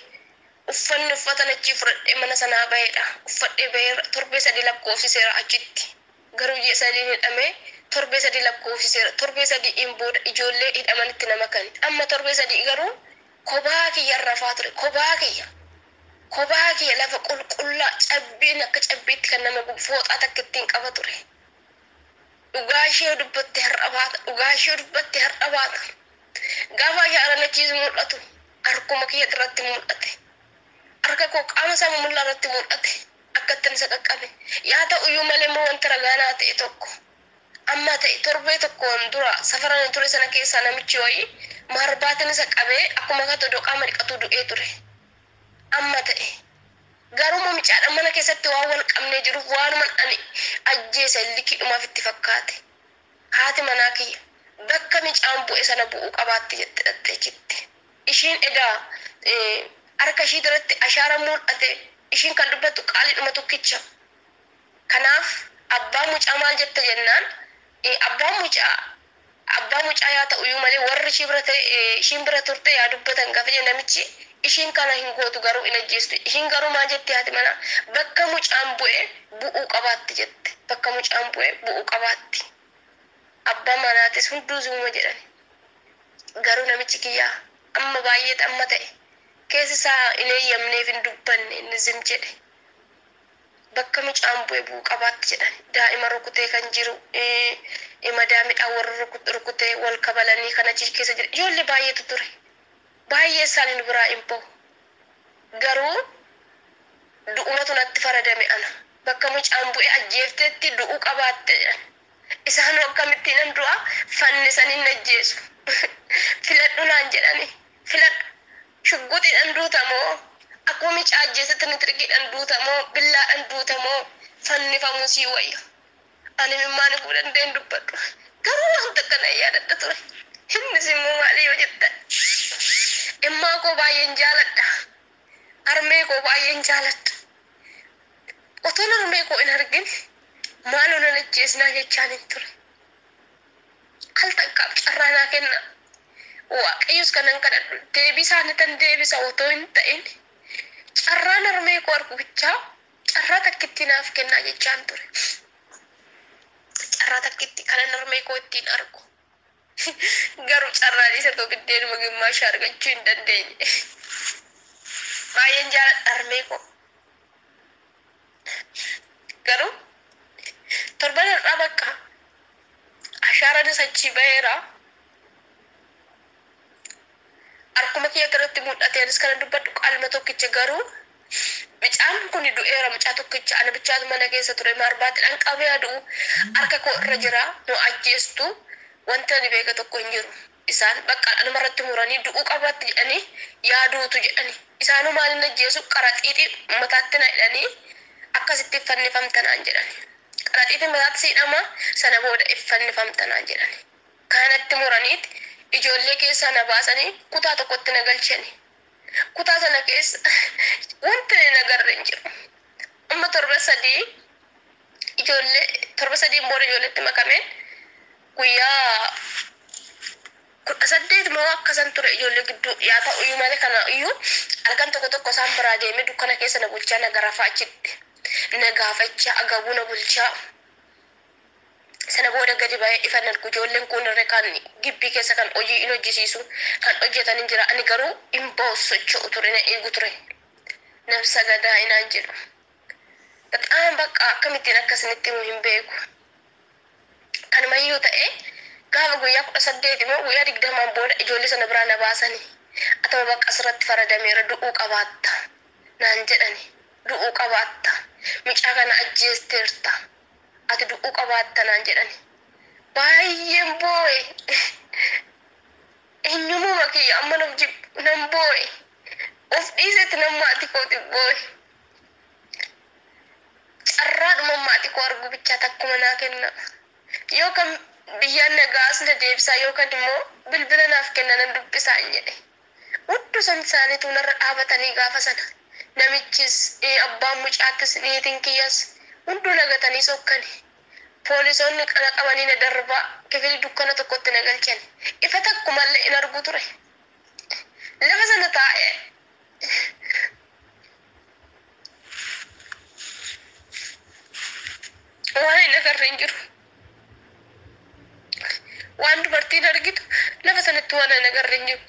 uffanni uffatan achii fudhadhee mana sanaa baheedha. Uffadhee bahee torbee 3 lakkoofsiseera achitti. Garuu ji'a 3 hidhamee torbee 3 lakkoofsiseera. Torbee 3 booda ijoollee hidhamanitti nama kani. Amma torbee 3 garuu kophaa kiyya rafaa ture. Kophaa kiyya lafa qulqullaa cabbiin akka cabbiitti kan nama fooxaa takka ittiin qaba ture. Dhugaa ishee dubbatte har'a baata. Gaafa yaa'an achiis mul'atu harkuma kiyya irratti mul'ate. Harka koo qaama isaa mul'atu irratti mul'ate. Akka ittiin isa qaqqabe. Yaa ta'u iyyuu malee immoo wanta ragaanaa ta'e tokko. Amma ta'e torbee tokkoon dura safaraan ture sana keessaa namichi wayii marbaatiin isa qabee akkuma katoo doqaama dhiqatu du'ee ture. Amma ta'e garuma micaadha mana keessatti waan wal qabnee jiruuf waanuman ani ajjeesa likiidhumaaf itti fakkaate. Haati manaa kiyya bakka micaan bu'e sana bu'uu qabaatti jette dhattee. Ishiin edaa harka ishii duratti ashaara mul'ate ishiin kan dubbattu qaaliidhuma tokkicha. Kanaaf abbaa mucaa maal jette jennaan abbaa mucaa yaa ta'u iyyuu malee warri ishii bira ta'e ishiin bira turte yaa dubbatan gaafa namichi ishiin kana hin gootu garuu hin ajjeestu. Ishiin garuu maal jette haati manaa bakka mucaan bu'e bu'uu qabaatti jette. Bakka mucaan bu'e bu'uu qabaatti. Abbaa manaatis hunduu zuuma jedhani. Garuu namichi kiyyaa amma baay'ee amma ta'e keessi isaa hin eeyyamneef hin dubbanne inni zim jedhe. Bakka mucaan bu'e bu'uu qabaatti jedhani. Daa'ima rukutee kan jiru madaamidhaan warra rukutee wal kabalanii kan achi keessa jira. Ijoollee baay'eetu ture. Baay'ee isaanii biraa hin bahu. Garuu du'umatu natti faradame ana. Bakka mucaan bu'e ajjeefteetti du'uu qabaatte jedhan. Isaan akkamittiin an du'a fannisanii najjeesu. Filadhu naan jedhani. Filadhu. Shugguxiidhaan duutamoo akkuma mucaa ajjeesetti ni tirgiidhaan duutamoo billaadhaan duutamoo fannifamuu sii wayya. Ani mimmaani fuudhan deen dubbadhu. Garuu wanta kana yaadadha ture. Innis immoo maali yoo jettan. Immaa koo baay'een jaaladha. Harmee koo baay'een jaaladha. Otoon harmee koo hin argin maaloo nan ajjeesnaa jechaan hin ture. Al takkaaf carraa naa kenna. Waaqayyos kanan kadhadhu deebisaa tan deebisa otoo hin ta'in carraan harmee koo argu bichaa carraa takkitti naaf kennaa jechaan ture. Carraa takkitti kanan harmee koo ittiin argu. Garuu carraan isa tokko biddeenuma gimmaashaa argachuu hin dandeenye. Baay'een jaaladha harmee koo. Garuu torban irraa bakka ashaaraan achii baheera. Harkuma kiyya irratti mul'ateenis kana dubbadhu qaalma tokkicha garuu Micaan kun du'eera mucaa tokkicha ana bichaatu mana keessa ture marbaatiidhaan qabee aduu harka koo irra jira nu ajjeestu wanta ni beeka tokko hin jiru. Isaan bakka anumarratti muranii du'uu qabaatti jedhanii yaaduutu jedhanii isaanuu maaliin ajjeesu qaraxiitii mataatti na hidhanii akkasitti fannifamtanaan jedhani. Qaraxiitii mataatti siidhama sana booda fannifamtanaan jedhani. Kanatti muraniiti ijoollee keessaa na baasanii kutaa tokkotti na galchani. Kutaa sana keessa wanti na agarre hin jiru. Amma torba sadii booda ijoolleetti makameen guyyaa 18 moo akkasan ture ijoollee gidduu yaa ta'u iyyuu malee kana iyyuu halkan tokko isaan biraa deemee dukkana keessa na bulchaa na garafaa achitti na gaafachaa agabuu na bulchaa sana booda gadi ba'ee ifan argu ijoolleen kun irra kan gibbii keessa kan hojii hin hojjisiisu kan hojjetan hin jira ani garuu hin socho'u ture na eegu ture nafsa gadaa inaan jedhu baxaan bakka akkamittiin akkasinitti hin beeku kanumayyuu ta'e gaafa guyyaa 18 moo guyyaa 20 booda ijoollee sana biraa na baasanii atama bakka asirratti faradameera du'uu qabaatta naan jedhani du'uu qabaatta mucaa kana ajjeesteerta ati du'uu qabaatta naan jedhani baay'een boo'e eenyummaa kiyya amma nan boo'e of dhiisetti namma ati kooti boo'e carraadhuma maatii koo argu bichaa takkuma naa kenna yookaan biyyaan nagaas na deebisaa yookaan immoo bilbila naaf kenna nan dubbisaa hin jedhe hudduu isaaniitu narra dhaabatanii gaafa sana namichis abbaan mucaattis niitiin kiyyas hunduu nagatanii sokkani poolisoonni qana qabanii na darbaa kifili dukkana tokkotti na galchan ifa takkumallee in argu ture lafa sana taa'e waan hin agarre hin jiru waan dubartiin argitu lafa sanatti waan hin agarre hin jiru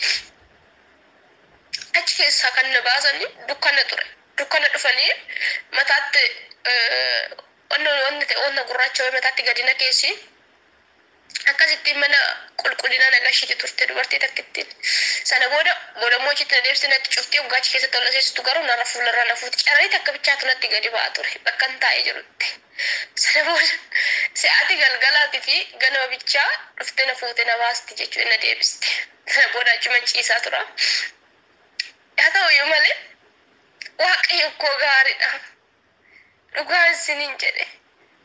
achi keessaa kan na baasanii dukkana ture dukkana dhufanii mataatti onna gurraacha mataatti gadi na keessi akkasitti mana qulqullina nagashiti turte dubartii takkittiin sana booda moochitti na deebsinatti cuftee uggaachi keessatti olla seessitu garuu narra fuularra nafuuti carrii takka bichaatu natti gadi ba'aa ture bakka hin taa'ee jirutti sana booda se'aati galgalaatii fi ganama bichaa dhuftee na fuute na baasti jechuun na deebiste sana booda achuman ciisaa tura yaa ta'u iyyuu malee waaqayyo koo gaariidha dhugaan isiniin jedhe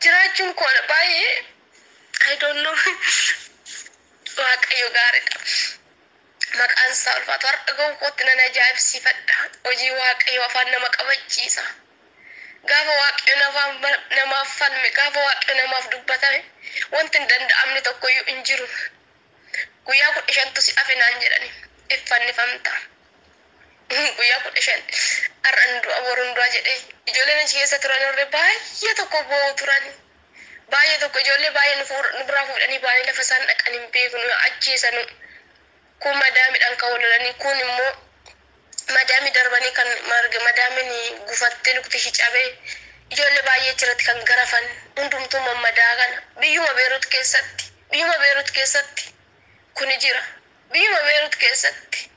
jiraachuun koo baay'ee I don't know waaqayyo gaariidha maqaan isaa ulfaatu har'a ga'uu kootti nan ajaa'ibsiifadha hojii waaqayyo afaan nama qabachiisa gaafa waaqayyo namaaf falme gaafa waaqayyo namaaf dubbatame wanti hin danda'amne tokkoyyuu hin jiru guyyaa 15 si hafe naan jedhani iffannifamta guyyaa 15 har'an du'a boruun du'a jedhee ijoolleen achi keessa turan irra baay'ee tokko boo'u turani baay'ee tokko ijoollee baay'ee nu biraa fuudhanii baay'ee lafa isaan dhaqan hin beeknu ajjeesanu kun madaamiidhaan kan walolanii kun immoo madaamii darbanii kan marga madaamiin gufattee lukti hicabee ijoollee baay'ee jirati kan garafan hundumtuu mammadaa kana biyyuma Beerut keessatti kuni jira biyyuma Beerut keessatti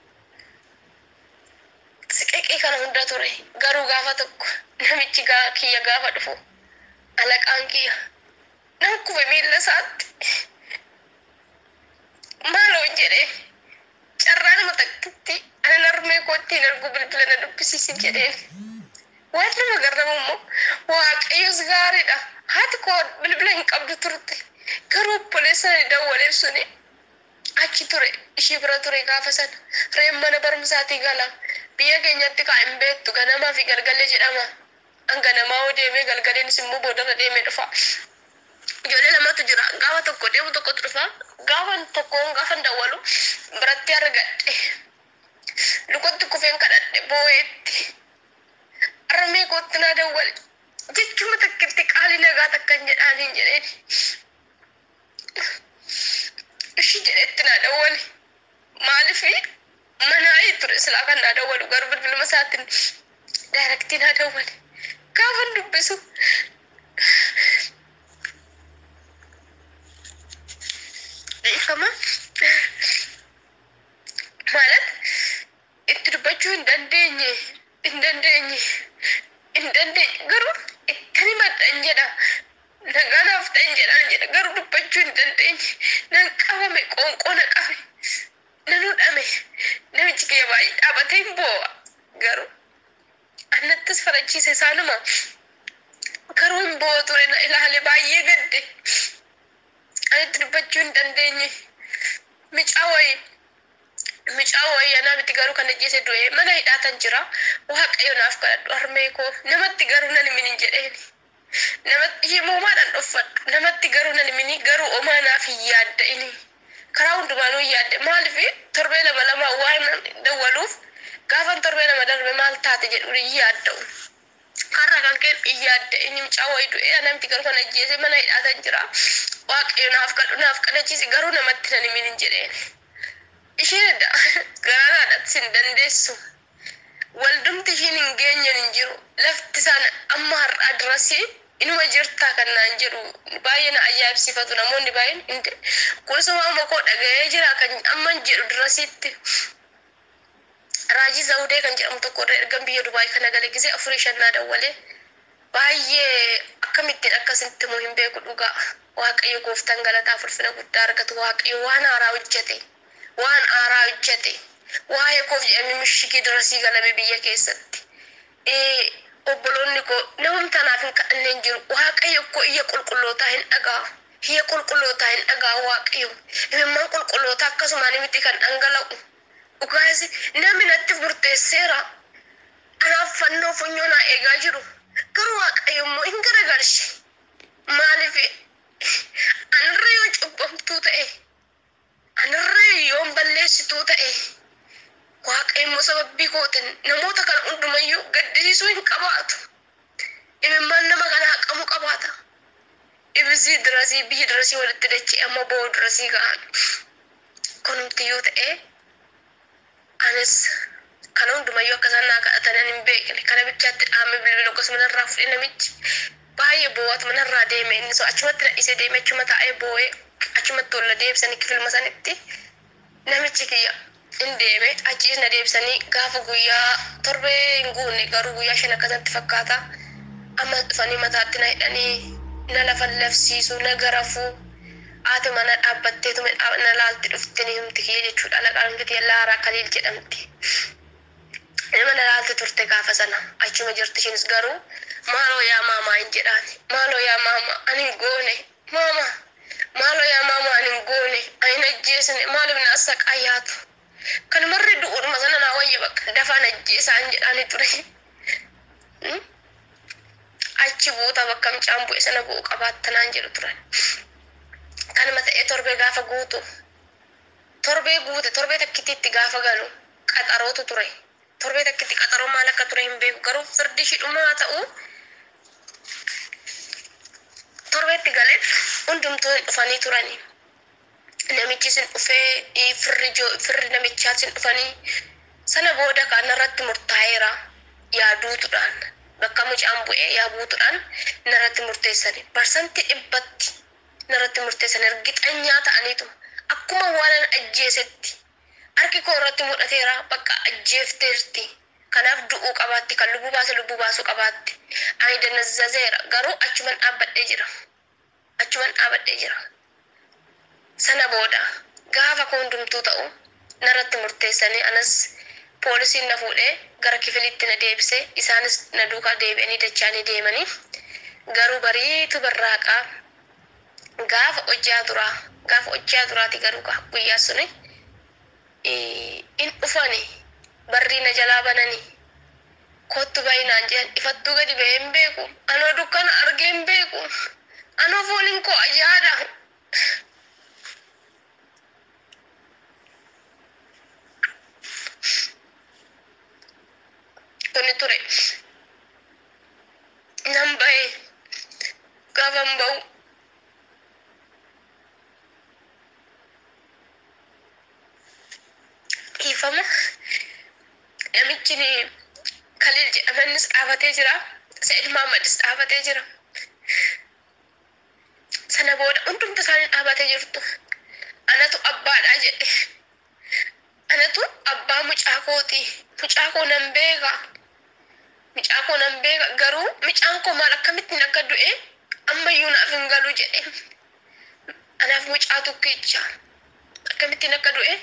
siqeqee kana hunda ture garuu gaafa tokko namichi kiyya gaafa dhufu alaqaan kiyya nan kufe miilla isaatti maaloo jedhee carraa nama takkitti ana narmee kootti hin argu bilbila na dubbisiisin jedheen waan nama garramu immoo waaqayyos gaariidha haati koo bilbila hin qabdu turte garuu obboleessa ni dawwalee suni achi ture ishii bira ture gaafa sana reem mana barumsaatii gala biyya keenyatti kaa hin beektu ganamaa fi galgalee jedhama ganamaa oo deemee galgaleenis immoo boodarra deemee dhufa ijoollee lamatu jira gaafa tokko deemu tokkotu dhufa gaafa dawwalu biratti argadhe lukotti kufeen kadhadhe boo'eetti armee kootti naa dawwale jechuma takkitti qaalii nagaa takkan jedhaaniin jedheen ishii jedhetti naa dawwale maalifi manaayi ture silaa kan naa dawwalu garuu bilbiluma isaatiin daayirektii naa dawwale gaafan dubbisu ifama ማለት itti dubbachuu hin dandeenye garuu ittani madhan jedha nagaanaaf ta'in jedha garuu dubbachuu hin dandeenye nan qabame qoonqoo na qabe nan hudhame namichi kiyya baay'ee dhaabatee hin boo'a garuu annattis farachiise isaanuma garuu hin boo'a ture na ilaale baay'ee gadde anitti dubbachuu hin dandeenye micaa wayii anaa miti garuu kan ajjeese du'e mana hidhaatan jira waaqayyo naaf kadhadhu harmee koo namatti garuu nan himin hin jedheeni namatti himuumaadhaan dhoffadhu namatti garuu nan himin garuu omaa naaf hin yaadda'ini karaa hundumaanuu hin yaadde maaliif torbee lama waan dawwaluuf gaafan torbee lama darbe maal taate jedhu hin yaadda'u karra kan keen hin yaadda'ini micaa wayii du'e anaa miti garuu kan ajjeese mana hidhaatan jira waaqayyo naaf kadhachiisi garuu namatti nan himin hin jedheeni isheen garaadhaatti sin dandeessu waldumti ishiin hin geenyen hin jiru lafti isaan amma har'aa dirasii inuma jirtaa kan naan jedhu baay'ee na ajaa'ibsiifatu namoonni baay'een kunis waan makoo dhaga'ee jira kan amma jedhu dirasiitti Raajii Zawudee kan jedhamu tokko ergan biyya Dubaay kana galee gisee afurii shannaa dawwalee baay'ee akkamittiin akkasitti moo hin beeku dhugaa. Waaqayyo gooftaan galataa fulfina guddaa argatu. Waaqayyo waan haaraa hojjete. Waan haaraa hojjete. Waa'ee koof jedhamee mishigee darasii galame biyya keessatti. Obboloonni koo namum tanaaf hin kadhanneen jiru. Waaqayyo koo iyya qulqullootaa hin dhaga'u. Iyya qulqullootaa hin dhaga'u Waaqayyo. Imimmaan qulqullootaa akkasumaan miti kan dhangala'u. Dhugaasi namni natti murteesseera. Anaaf fannoo funyoo naa eegaa jiru. Garuu Waaqayyo immoo hin garagalche. Maaliif anarra yoo cubbamtuu ta'e, anarra yoo balleessituu ta'e, Waaqayyo immoo sababii kootiin namoota kana hundumayyuu gaddisiisuu hin qabaatu. Imimmaan nama kana haqamuu qabaata. Ibisii dirasii biyyi dirasii walitti dachee amma boo dirasii ga'an. Kunumtiyyuu ta'e anis kana hundumayyuu akka isaan naa kadhatan hin beekne. Kana bichaatti dhaame bilbila akkasuma irraa fudhee namichi baay'ee boo'atu manarraa deeme inni so achumatti nadhisee deeme achuma taa'ee boo'ee achumatti olla deebisanii kifilma sanitti namichi kiyya hin deeme achiis na deebisanii gaafa guyyaa torbee hin guunne garuu guyyaa 5 akkasatti fakkaata amma dhufanii mataatti na hidhanii na lafa lafsiisu na garafuu haati mana dhaabbatteetu na laalti dhuftanii himti kiyya jechuudha. Laqaan kiti Laaraa Kaliil jedhamti. Nama na laalti turte gaafa sana achuma jirti ishiinis garuu maaloo yaa maamaa hin jedhaan. Maaloo yaa maamaa ani hin goone. Maama maaloo yaa maamaa ani hin goone. Ani hin ajjeesne maaliif na assaqayyaatu. Kanumarri du'uudhuma sana naa wayya bakka dafaan ajjeesaan jedhaani ture. Achi buuta bakka mucaan bu'e sana bu'u qabaattanaan jedhu turan. Kanuma ta'ee torbee gaafa guutu torbee guute torbee takkitiitti gaafa galu qaxarootu ture. Torbee takkitti qaxaroo maal akka ture hin beeku garuu firdi shidhumaa ta'u torbeetti galee hundumtuu dhufanii turanii. Namichi sin dhufee firri namichaa sin dhufanii sana booda kan irratti murtaa'eera yaaduutuudhaan bakka mucaan bu'ee yaabuutuudhaan narratti murteessanii parsantii 100 narratti murteessanii ergixanyaa ta'aniitu akkuma waan ajjeesetti harki koo irratti mudhateera bakka ajjeefteerti kanaaf du'uu qabaatti kan lubbuu baasuu qabaatti ani danazzazeera garuu achuman dhaabbadhee jira. Sana booda gaafa koo hundumtuu ta'u narratti murteessanii anas poolisiin na fuudhee gara kifilitti na deebisee isaanis na duukaa deebi'anii dachaanii deemanii garuu bariitu barraaqaa gaafa hojjaa duraati garuu guyyaa suni in dhufani barrii na jalaa bananii kottu baay'inaan jedhan ifattuu gadi ba'ee hin beeku anoo dukkana argee hin beeku anoo fooliin koo ajaa'adha. Kuni ture nan ba'ee gaafan ba'u ifama namichi Kaliil jedhamanis dhaabatee jira. Sa'id Mahamadis dhaabatee jira. Sana booda hundumti isaanii dhaabatee jirtu. Anatu abbaadha jedhe. Anatu abbaa mucaa kooti. Mucaa koo nan beeka. Garuu mucaan koo maal akkamittiin akka du'e ammayyuu naaf hin galu jedhe. Anaaf mucaa tokkicha akkamittiin akka du'e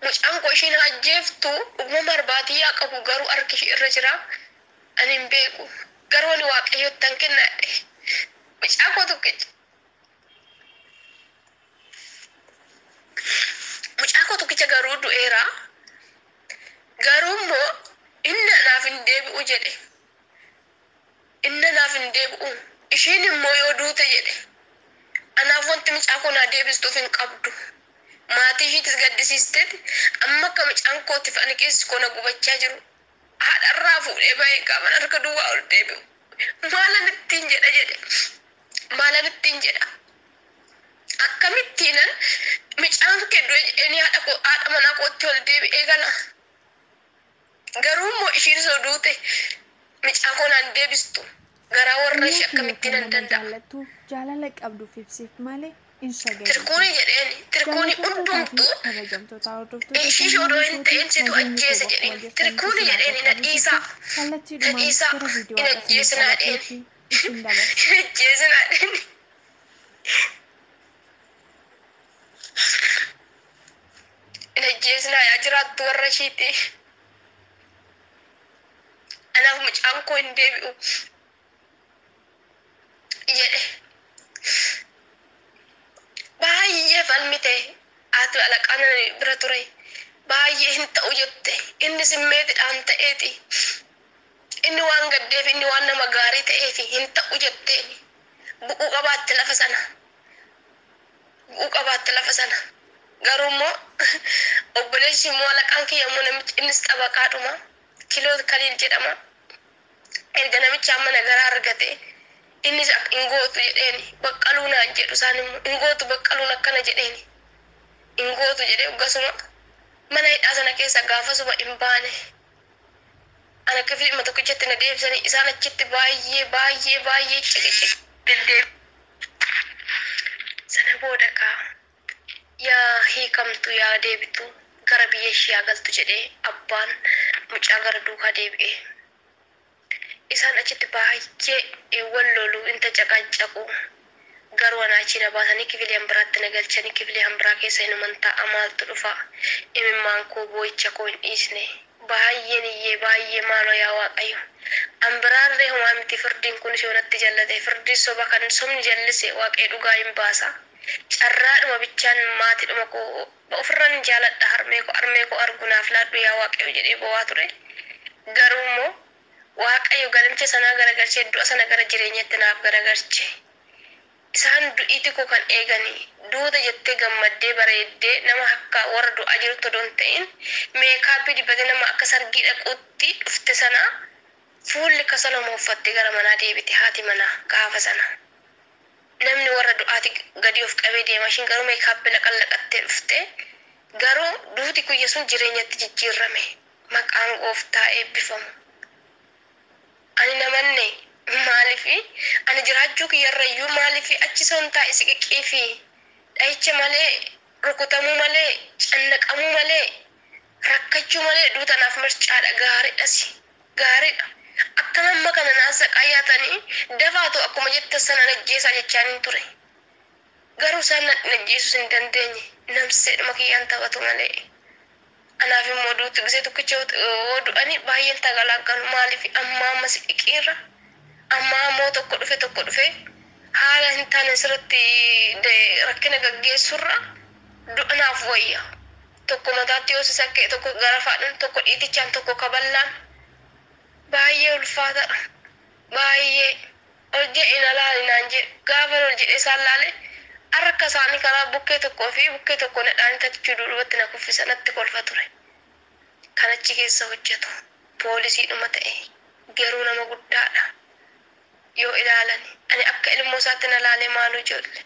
mucaan koo ishiin ajjeeftu dhuguma barbaadiyyaa qabu garuu harki ishee irra jira. Ani hin beeku garuu ani waaqayyoottan kennadhe mucaa koo tokkicha. Mucaa koo tokkicha garuu du'eera. Garuu immoo inni naaf hin deebi'u jedhe. Ishiin immoo yoo duute jedhe anaaf wanti mucaa koo naa deebistuuf hin qabdu. Maatii ishiitis gaddisiisteeti amma akka mucaan kootiif ani keessi koo na gubachaa jiru. Haadharraa fuudhee bahee gaafa harka duwwaa ol deebi'u. Maalan ittiin jedha. Akkamittiinan mucaan kee du'e jedhanii haadha manaa kootti ol deebi'ee gala. Garuu immoo ishiin soo duute mucaa koo naan deebistu. Garaa warra ishee akkamittiin nan danda'a. Jaalala qabduuf ibsiif malee Tirkuuni jedheeni tirkuuni hundumtu ishii odoo hin ta'in situ ajjeese jedheen tirkuuni jedheeni na dhiisaa hin ajjeesinaa dheeni hin ajjeesinaa dheeni hin ajjeesinaa yaa jiraattu warra ishiiti anaaf mucaan koo hin deebi'u jedhe baay'ee falmite ati alaqaan bira ture baay'ee hin ta'u jette inni simmeetidhaan ta'eeti inni waan gaddeef inni waan nama gaarii ta'eef hin ta'u jetteeni bu'uu qabaatte lafa sana garuu immoo obboleessi immoo alaqaan kiyya immoo namichi innis xabaqaadhuma kiloo kaliil jedhama erga namichi amma nagaraa argate innis ingootu jedheeni baqqaluu naan jedhu isaan immoo ingootu baqqaluun akkana jedheeni ingootu jedhee ugasuma mana hidhaa sana keessa gaafa suba hin baane ana kifli dhimma tokkichatti na deebisanii isaan achitti baay'ee ciqici deddeebi sana booda kaa yaa hiikamtu yaa deebitu gara biyya ishee galtu jedhee abbaan mucaa gara duukaa deebi'ee isaan achitti baay'ee wal loluu inta caqancaqu garuu ana achiina baasanii kifileen biraatti na galchanii kifileen biraa keessa hinuman ta'a maaltu dhufa imimmaan koo boo'icha koo hin dhiisne baay'ee maaloo yaa waaqayyo an biraarree homaa miti firdiin kun ishee jallate firdii soba kan somni jallise waaqee dhugaa hin baasa carraadhuma bichaan maatiidhuma koo ofirran jaaladha harmee koo argunaaf laadhu yaa waaqayyo jedhee bo'aa ture garuu immoo waaqayyo galmcha sanaa garagalchee du'a sana gara jireenyatti naaf garagalche isaan du'iiti koo kan eeganii duuta jettee gammaddee bareeddee nama akka warra du'aa jirutti odoon ta'in meekaappii dibate nama akka sargii dhaquutti dhufte sana fuulli kasalama uffattee gara manaa deebite haati manaa gaafa sana namni warra du'aati gadi of qabee deema ishiin garuu meekaappii laqallaqattee dhufte garuu duuti kuyya sun jireenyatti jijjiirrame maqaan gooftaa eebbifamu ani namanne maalifi ani jiraachuu kiyyarrayyuu maalifi achi son taa'e siqiqii fi dhahicha malee rukutamuu malee cannaqamuu malee rakkachuu malee duutanaaf mircaadha gaariidha akka namma kana naasa qayyaatanii dafaatu akkuma jette sana najjeesaa jechaaniin ture garuu isaan najjeesus hin dandeenye namseedhuma kiyyaan taphatu malee anaaf immoo duuti gisee tokkicha du'anii baay'een tagalaaggalu maaliif amma siqiqiirra amma ammoo tokko dhufe haala hin taane sirriitti rakkina gaggeessurra du'anaaf wayya tokko mataatti yoo sisakkee tokko garafaadhaan tokko dhiitichaan tokko kaballaan baay'ee ulfaataadha baay'ee ol jedhee na laalinaan jedhe gaafa ol jedhee isaan laale harka isaanii karaa bukkee tokkoo fi bukkee tokko nadhaan tachuu duubatti na kuffisa natti kolfa ture kan achi keessa hojjetu poolisiidhuma ta'e garuu nama guddaadha yoo ilaalani ani akka ilmoo isaatti na laalee maaluu ijoollee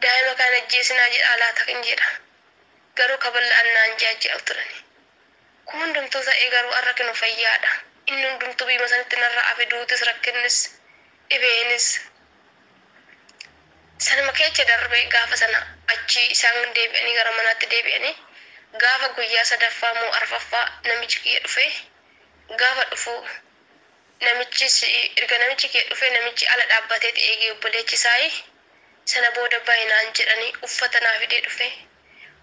daa'ima kana ajjeesinaa jedhaa laata kan jedha garuu kaballaan naan jaajja'a turani kun hundumtuu ta'ee garuu har'a kinu fayyaadha inni hundumtuu biima sanitti narraa hafe duutis rakkinnis dhibeenis sanuma keessa darbee gaafa sana achi isaan deebi'anii gara manaatti deebi'anii gaafa guyyaa sadaffaa moo arfaffaa namichi kiyya dhufee gaafa dhufu erga namichi kiyya dhufee namichi ala dhaabbatee eegee obboleechi isaanii sana booda baay'inaan jedhanii uffata naa fidee dhufee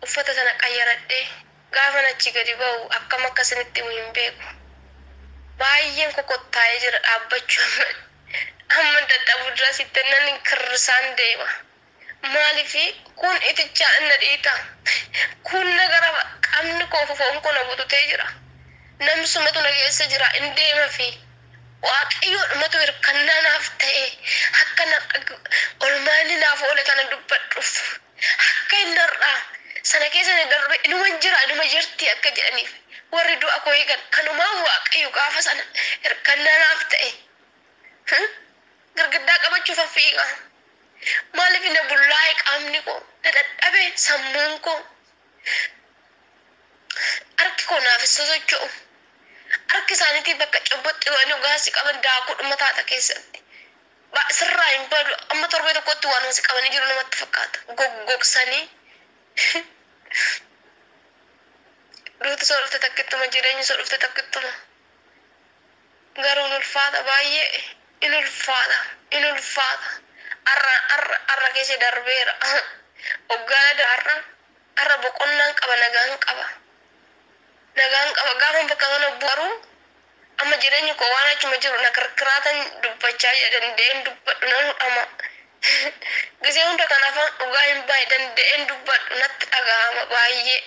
uffata sana qayyaradhee gaafa achi gadi ba'u akkam akkasinitti hin beeku baay'een kokottaa'ee jira dhaabbachuu amma dadhabuu dura sittennan kirrisaan deema maalifi kun itichaa inna dhiita kun nagara qaamni koo foon koo na bututee jira namni sumatu na keessa jira in deema fi waaqayyoodhumatu hirkannaa naaf ta'e akka olmaanni naaf oole kana dubbadhuuf akka hin darraa sana keessa ni darbe inuman jira inuma jirti akka jedhaniif warri du'a koo eegan kanumaa waaqayyo gaafa sana hirkannaa naaf ta'e gargaddaa qabachuuf affiiqa maaliif na bullaa'e qaamni koo na dadhabe sammuun koo harki koo naaf sosocho'u harki isaaniitii bakka cabbotti waan dhugaasi qaban daakudhuma taata keessatti sirraa hin badu amma torbee tokkotti waan hosi qabanii jiru namatti fakkaata goggogsanii duuti soo dhufte takkittuma jireenyi soo dhufte takkittuma garuu in ulfaata baay'ee in ulfaata arra keessa darbeera oggaala arra boqonnaan qaba nagaan qaba gaafa bakka kana bu'aru amma jireenyi koo waan achuma jiru na kirkiraatan dubbachaa danda'een dubbadhu nan hudhama gisee hunda kanaafan dhugaa hin baay'ee danda'een dubbadhu natti dhaga'ama baay'ee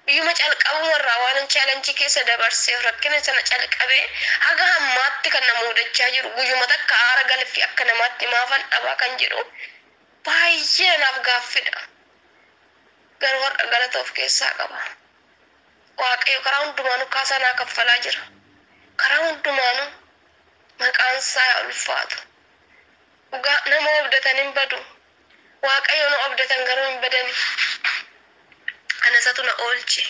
biyyuma calqabumarraa waan chaalenjii keessa dabarseef rakkina sana calqabee haga hammaatti kan na muudachaa jiru guyyuma takka aara galfi akka namaatti maafan dhabaa kan jedhu baay'ee naaf gaaffidha garuu har'a galata of keessaa qaba waaqayyo karaa hundumaanuu kaasaa naa kaffalaa jira karaa hundumaanuu maqaan isaa ulfaatu dhugaa nama obdatan hin badu waaqayyo nu obdatan garuu hin badani anasatu na oolche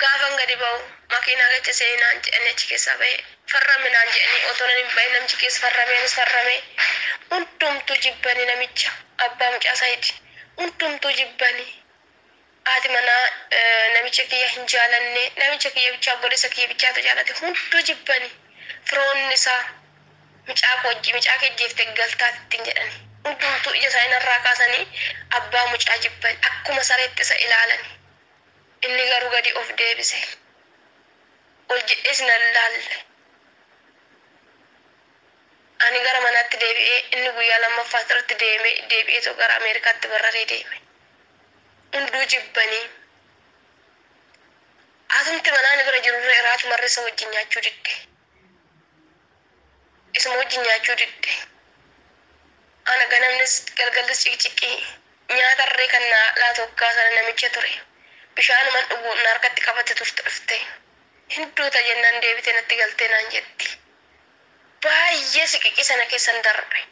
gaafan gadi ba'u makiinaa keessa seenaan jedhanii achi keessaa ba'e farraminaan jedhanii otoo nan hin ba'e namichi keessa farrameenis farramee hundumtuu jibbanii namicha abbaa mucaa isaati hundumtuu jibbanii haati manaa namicha kiyya hin jaalanne namicha kiyya bichaa obboleessa kiyya bichaatu jaalate hunduu jibbanii firoonni isaa mucaa kee jeeftee galtaati ittiin jedhanii hundumtuu ija isaanii irraa kaasanii abbaa mucaa jibban akkuma sareetti isa ilaalani inni garuu gadi of deebise ol jedhees nan laalle ani gara manaatti deebi'ee inni guyyaa lammaffaa irratti deebi'ee gara Ameerikaatti bararee deeme hunduu jibbanii atumti manaan bira jirurra iraatu marrisa wajjin nyaachuu didde isuma wajjin nyaachuu didde ana ganamnis galgallis ciqciqii nyaatarree kan laatu hoggaa sana namicha ture bishaanuman dhuguu na harkatti qabate turte dhufte hinduuta jennaan deebite natti galtee naan jetti baay'ee siqiqii sana keessan darbe